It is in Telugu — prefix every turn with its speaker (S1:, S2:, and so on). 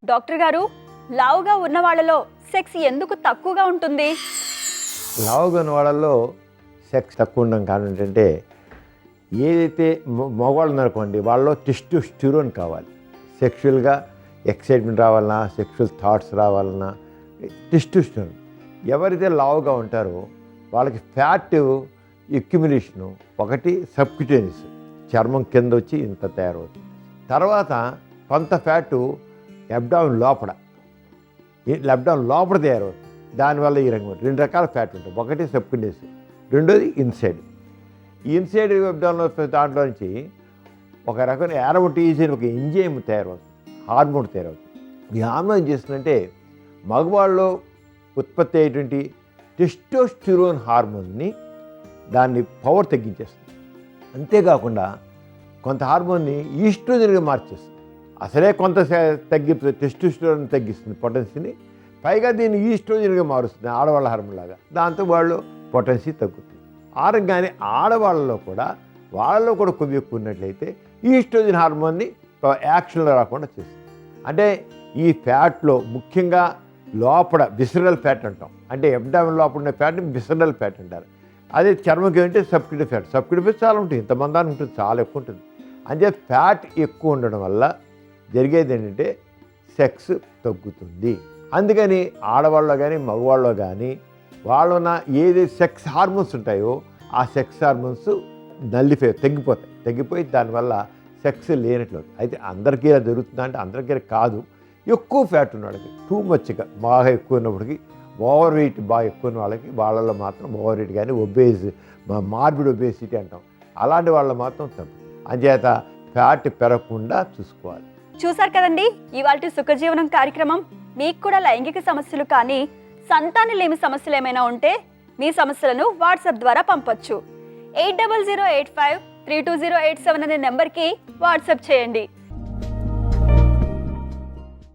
S1: డాక్టర్ గారు, లావుగా ఉన్న వాళ్ళలో సెక్స్ ఎందుకు తక్కువగా ఉంటుంది?
S2: లావుగా ఉన్న వాళ్ళల్లో సెక్స్ తక్కువ ఉండడం కారణం ఏంటంటే, ఏదైతే మగవాళ్ళు అనుకోండి, వాళ్ళలో టెస్టోస్టెరోన్ కావాలి. సెక్షువల్గా ఎక్సైట్మెంట్ రావాలన్నా, సెక్షువల్ థాట్స్ రావాలన్నా టెస్టోస్టెరోన్. ఎవరైతే లావుగా ఉంటారో వాళ్ళకి ఫ్యాట్ ఎక్యుమిలేషను ఒకటి సబ్క్యూటేనియస్, చర్మం కింద వచ్చి ఇంత తయారవుతుంది. తర్వాత కొంత ఫ్యాటు అబ్డామిన్ లోపల తయారవుతుంది. దానివల్ల ఈ రంగు రెండు రకాల ఫ్యాట్ ఉంటాయి. ఒకటి సబ్క్యూటేనియస్, రెండోది ఇన్సైడ్. ఈ ఇన్సైడ్ అబ్డామిన్ దాంట్లో నుంచి ఒక రకమైన యారోమటైజిన్ ఒక ఎంజైమ్ తయారవుతుంది, హార్మోన్ తయారవుతుంది. ఈ హార్మోన్ ఏం చేస్తుందంటే మగవాళ్ళలో ఉత్పత్తి అయ్యేటువంటి టెస్టోస్టెరోన్ హార్మోన్ని దాన్ని పవర్ తగ్గించేస్తుంది. అంతేకాకుండా కొంత హార్మోన్ని ఈస్ట్రోజన్గా మార్చేస్తుంది. అసలే కొంత టెస్టోస్టెరోన్ తగ్గిస్తుంది పొటెన్సీని, పైగా దీన్ని ఈస్ట్రోజన్గా మారుస్తుంది ఆడవాళ్ళ హార్మోన్ లాగా. దాంతో వాళ్ళు పొటెన్సీ తగ్గుతుంది. ఆరోగ్యాన్ని ఆడవాళ్ళలో కూడా కొవ్వు ఎక్కువ ఉన్నట్లయితే ఈస్ట్రోజన్ హార్మోన్ని యాక్షన్లో రాకుండా చేస్తుంది. అంటే ఈ ఫ్యాట్లో ముఖ్యంగా లోపల విసరల్ ఫ్యాట్ అంటాం. అంటే అబ్డామిన్ లోపల ఉన్న ఫ్యాట్ని విసరల్ ఫ్యాట్ అంటారు. అదే చర్మకి ఏంటంటే సబ్క్యూటివ్ ఫ్యాట్. సబ్క్యూటివ్ ఫ్యాట్ చాలా ఉంటుంది, ఇంతమందానికి ఉంటుంది, చాలా ఎక్కువ ఉంటుంది. అంటే ఫ్యాట్ ఎక్కువ ఉండడం వల్ల జరిగేది ఏంటంటే సెక్స్ తగ్గుతుంది. అందుకని ఆడవాళ్ళలో కానీ మగవాళ్ళలో కానీ వాళ్ళున్న ఏదైతే సెక్స్ హార్మోన్స్ ఉంటాయో ఆ సెక్స్ హార్మోన్స్ తగ్గిపోయి దానివల్ల సెక్స్ లేనట్లు. అయితే అందరికీ ఇలా జరుగుతుందా అంటే అందరికీ కాదు. ఎక్కువ ఫ్యాట్ ఉన్న వాళ్ళకి, టూ మచ్గా బాగా ఎక్కువ ఉన్నప్పటికీ, ఓవర్ వెయిట్ బాగా ఎక్కువ ఉన్న వాళ్ళకి, వాళ్ళలో మాత్రం ఓవర్ వెయిట్ కానీ మార్బిడ్ ఒబేసిటీ అంటాం, అలాంటి వాళ్ళు మాత్రం తగ్గు. అంచేత ఫ్యాట్ పెరగకుండా చూసుకోవాలి.
S1: చూసారు కదండి ఇవాల్టి సుఖజీవనం కార్యక్రమం. మీకు కూడా లైంగిక సమస్యలు కానీ సంతానలేమి సమస్యలు ఏమైనా ఉంటే మీ సమస్యలను వాట్సాప్ ద్వారా పంపొచ్చు. 8008532087 అనే నెంబర్కి వాట్సాప్ చేయండి.